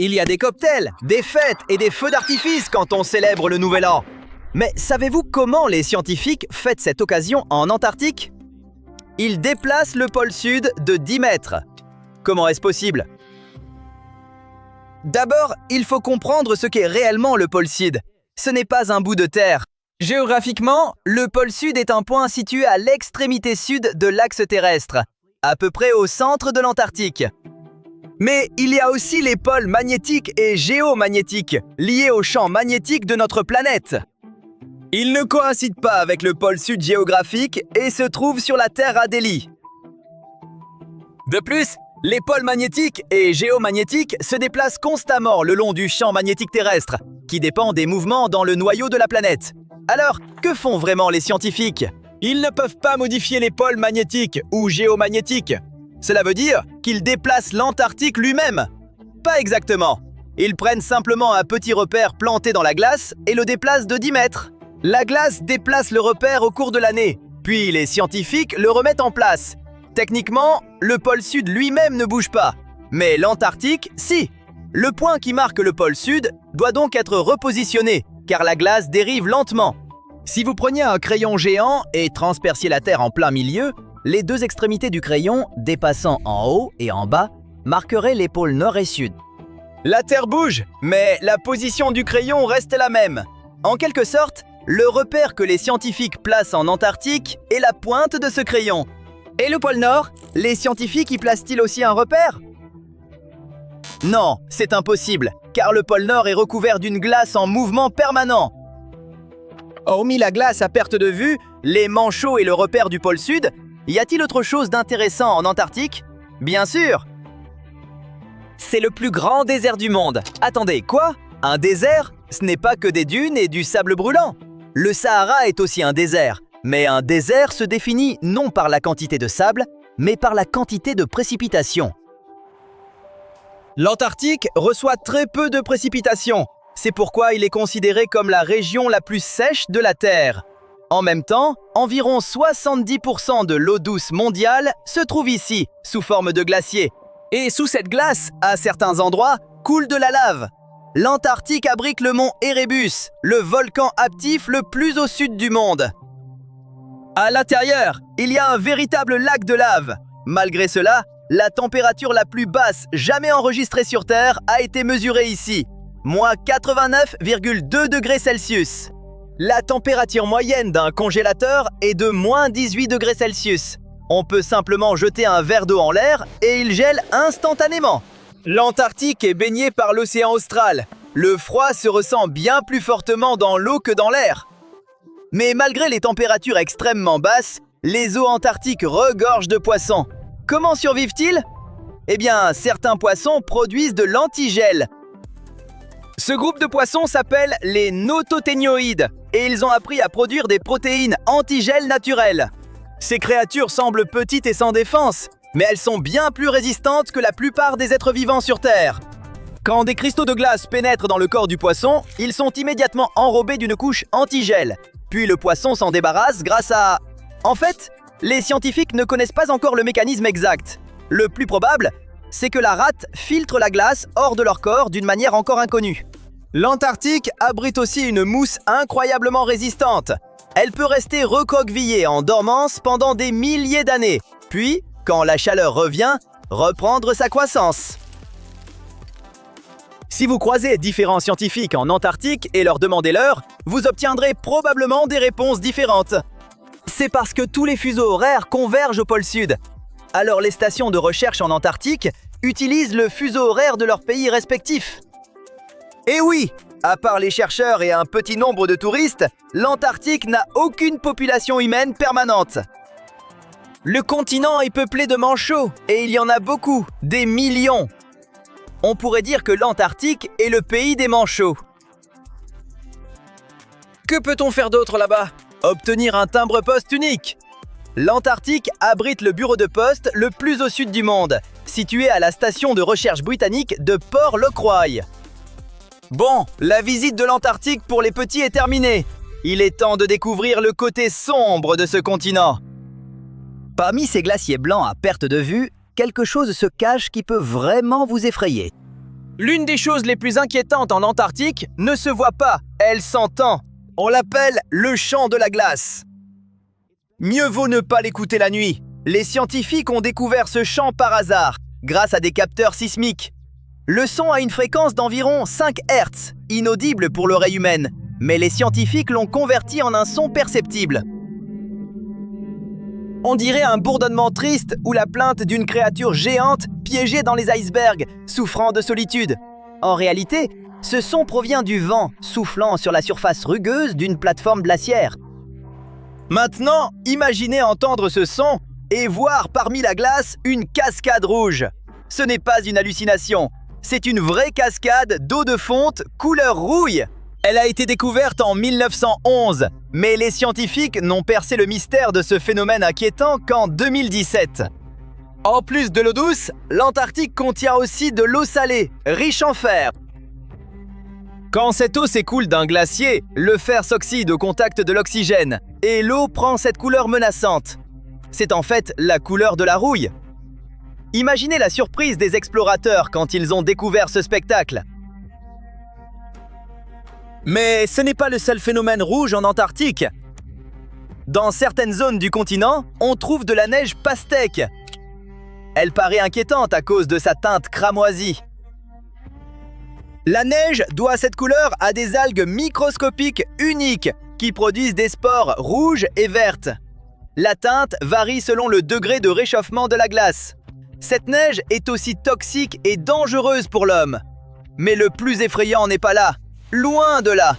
Il y a des cocktails, des fêtes et des feux d'artifice quand on célèbre le Nouvel An. Mais savez-vous comment les scientifiques fêtent cette occasion en Antarctique? Ils déplacent le pôle sud de 10 mètres. Comment est-ce possible? D'abord, il faut comprendre ce qu'est réellement le pôle sud. Ce n'est pas un bout de terre. Géographiquement, le pôle sud est un point situé à l'extrémité sud de l'axe terrestre, à peu près au centre de l'Antarctique. Mais il y a aussi les pôles magnétiques et géomagnétiques, liés au champ magnétique de notre planète. Ils ne coïncident pas avec le pôle sud géographique et se trouvent sur la Terre Adélie. De plus, les pôles magnétiques et géomagnétiques se déplacent constamment le long du champ magnétique terrestre, qui dépend des mouvements dans le noyau de la planète. Alors, que font vraiment les scientifiques? Ils ne peuvent pas modifier les pôles magnétiques ou géomagnétiques. Cela veut dire qu'ils déplacent l'Antarctique lui-même. Pas exactement. Ils prennent simplement un petit repère planté dans la glace et le déplacent de 10 mètres. La glace déplace le repère au cours de l'année, puis les scientifiques le remettent en place. Techniquement, le pôle sud lui-même ne bouge pas, mais l'Antarctique, si. Le point qui marque le pôle sud doit donc être repositionné, car la glace dérive lentement. Si vous preniez un crayon géant et transperciez la Terre en plein milieu, les deux extrémités du crayon, dépassant en haut et en bas, marqueraient les pôles nord et sud. La Terre bouge, mais la position du crayon reste la même. En quelque sorte, le repère que les scientifiques placent en Antarctique est la pointe de ce crayon. Et le pôle Nord, les scientifiques y placent-ils aussi un repère? Non, c'est impossible, car le pôle Nord est recouvert d'une glace en mouvement permanent. Hormis la glace à perte de vue, les manchots et le repère du pôle Sud, y a-t-il autre chose d'intéressant en Antarctique? Bien sûr! C'est le plus grand désert du monde. Attendez, quoi? Un désert? Ce n'est pas que des dunes et du sable brûlant. Le Sahara est aussi un désert, mais un désert se définit non par la quantité de sable, mais par la quantité de précipitations. L'Antarctique reçoit très peu de précipitations. C'est pourquoi il est considéré comme la région la plus sèche de la Terre. En même temps, environ 70% de l'eau douce mondiale se trouve ici, sous forme de glaciers. Et sous cette glace, à certains endroits, coule de la lave. L'Antarctique abrite le mont Erebus, le volcan actif le plus au sud du monde. À l'intérieur, il y a un véritable lac de lave. Malgré cela, la température la plus basse jamais enregistrée sur Terre a été mesurée ici, moins 89,2 degrés Celsius. La température moyenne d'un congélateur est de moins 18 degrés Celsius. On peut simplement jeter un verre d'eau en l'air et il gèle instantanément. L'Antarctique est baignée par l'océan austral. Le froid se ressent bien plus fortement dans l'eau que dans l'air. Mais malgré les températures extrêmement basses, les eaux antarctiques regorgent de poissons. Comment survivent-ils? Eh bien, certains poissons produisent de l'antigel. Ce groupe de poissons s'appelle les nototénioïdes et ils ont appris à produire des protéines antigel naturelles. Ces créatures semblent petites et sans défense, mais elles sont bien plus résistantes que la plupart des êtres vivants sur Terre. Quand des cristaux de glace pénètrent dans le corps du poisson, ils sont immédiatement enrobés d'une couche antigel. Puis le poisson s'en débarrasse grâce à... En fait, les scientifiques ne connaissent pas encore le mécanisme exact. Le plus probable, c'est que la rate filtre la glace hors de leur corps d'une manière encore inconnue. L'Antarctique abrite aussi une mousse incroyablement résistante. Elle peut rester recroquevillée en dormance pendant des milliers d'années, puis, quand la chaleur revient, reprendre sa croissance. Si vous croisez différents scientifiques en Antarctique et leur demandez l'heure, vous obtiendrez probablement des réponses différentes. C'est parce que tous les fuseaux horaires convergent au pôle Sud. Alors les stations de recherche en Antarctique utilisent le fuseau horaire de leur pays respectif. Et oui, à part les chercheurs et un petit nombre de touristes, l'Antarctique n'a aucune population humaine permanente. Le continent est peuplé de manchots, et il y en a beaucoup, des millions. On pourrait dire que l'Antarctique est le pays des manchots. Que peut-on faire d'autre là-bas? Obtenir un timbre-poste unique. L'Antarctique abrite le bureau de poste le plus au sud du monde, situé à la station de recherche britannique de Port-Locroix. Bon, la visite de l'Antarctique pour les petits est terminée. Il est temps de découvrir le côté sombre de ce continent. Parmi ces glaciers blancs à perte de vue, quelque chose se cache qui peut vraiment vous effrayer. L'une des choses les plus inquiétantes en Antarctique ne se voit pas, elle s'entend. On l'appelle le chant de la glace. Mieux vaut ne pas l'écouter la nuit. Les scientifiques ont découvert ce chant par hasard, grâce à des capteurs sismiques. Le son a une fréquence d'environ 5 Hz, inaudible pour l'oreille humaine, mais les scientifiques l'ont converti en un son perceptible. On dirait un bourdonnement triste ou la plainte d'une créature géante piégée dans les icebergs, souffrant de solitude. En réalité, ce son provient du vent soufflant sur la surface rugueuse d'une plateforme glaciaire. Maintenant, imaginez entendre ce son et voir parmi la glace une cascade rouge. Ce n'est pas une hallucination, c'est une vraie cascade d'eau de fonte couleur rouille. Elle a été découverte en 1911, mais les scientifiques n'ont percé le mystère de ce phénomène inquiétant qu'en 2017. En plus de l'eau douce, l'Antarctique contient aussi de l'eau salée, riche en fer. Quand cette eau s'écoule d'un glacier, le fer s'oxyde au contact de l'oxygène, et l'eau prend cette couleur menaçante. C'est en fait la couleur de la rouille. Imaginez la surprise des explorateurs quand ils ont découvert ce spectacle. Mais ce n'est pas le seul phénomène rouge en Antarctique. Dans certaines zones du continent, on trouve de la neige pastèque. Elle paraît inquiétante à cause de sa teinte cramoisie. La neige doit cette couleur à des algues microscopiques uniques qui produisent des spores rouges et vertes. La teinte varie selon le degré de réchauffement de la glace. Cette neige est aussi toxique et dangereuse pour l'homme. Mais le plus effrayant n'est pas là. Loin de là.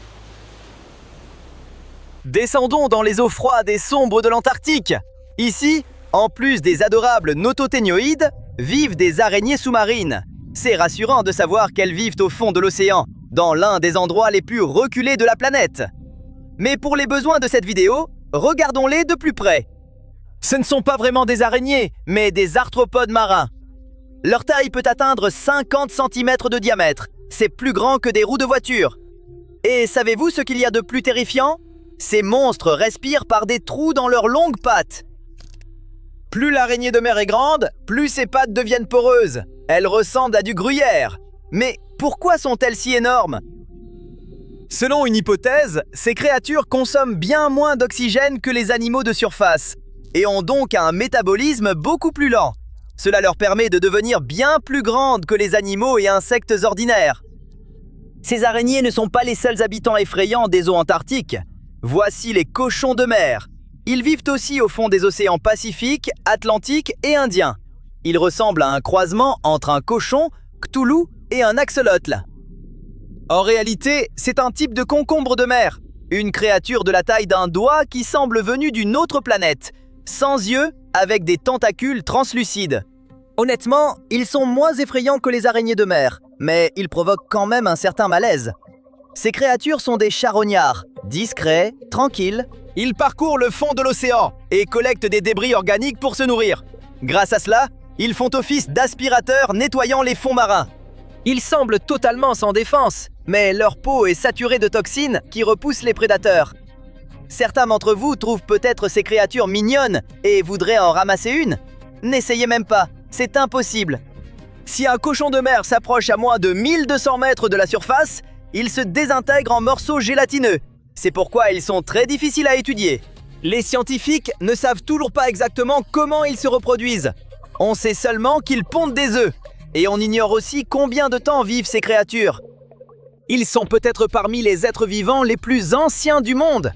Descendons dans les eaux froides et sombres de l'Antarctique. Ici, en plus des adorables nototénioïdes, vivent des araignées sous-marines. C'est rassurant de savoir qu'elles vivent au fond de l'océan, dans l'un des endroits les plus reculés de la planète. Mais pour les besoins de cette vidéo, regardons-les de plus près. Ce ne sont pas vraiment des araignées, mais des arthropodes marins. Leur taille peut atteindre 50 cm de diamètre. C'est plus grand que des roues de voiture. Et savez-vous ce qu'il y a de plus terrifiant? Ces monstres respirent par des trous dans leurs longues pattes. Plus l'araignée de mer est grande, plus ses pattes deviennent poreuses. Elles ressemblent à du gruyère. Mais pourquoi sont-elles si énormes? Selon une hypothèse, ces créatures consomment bien moins d'oxygène que les animaux de surface et ont donc un métabolisme beaucoup plus lent. Cela leur permet de devenir bien plus grandes que les animaux et insectes ordinaires. Ces araignées ne sont pas les seuls habitants effrayants des eaux antarctiques. Voici les cochons de mer. Ils vivent aussi au fond des océans Pacifique, Atlantique et Indien. Ils ressemblent à un croisement entre un cochon, Cthulhu et un axolotl. En réalité, c'est un type de concombre de mer, une créature de la taille d'un doigt qui semble venue d'une autre planète, sans yeux, avec des tentacules translucides. Honnêtement, ils sont moins effrayants que les araignées de mer, mais ils provoquent quand même un certain malaise. Ces créatures sont des charognards, discrets, tranquilles. Ils parcourent le fond de l'océan et collectent des débris organiques pour se nourrir. Grâce à cela, ils font office d'aspirateurs nettoyant les fonds marins. Ils semblent totalement sans défense, mais leur peau est saturée de toxines qui repoussent les prédateurs. Certains d'entre vous trouvent peut-être ces créatures mignonnes et voudraient en ramasser une. N'essayez même pas, c'est impossible. Si un cochon de mer s'approche à moins de 1200 mètres de la surface, il se désintègre en morceaux gélatineux. C'est pourquoi ils sont très difficiles à étudier. Les scientifiques ne savent toujours pas exactement comment ils se reproduisent. On sait seulement qu'ils pondent des œufs. Et on ignore aussi combien de temps vivent ces créatures. Ils sont peut-être parmi les êtres vivants les plus anciens du monde.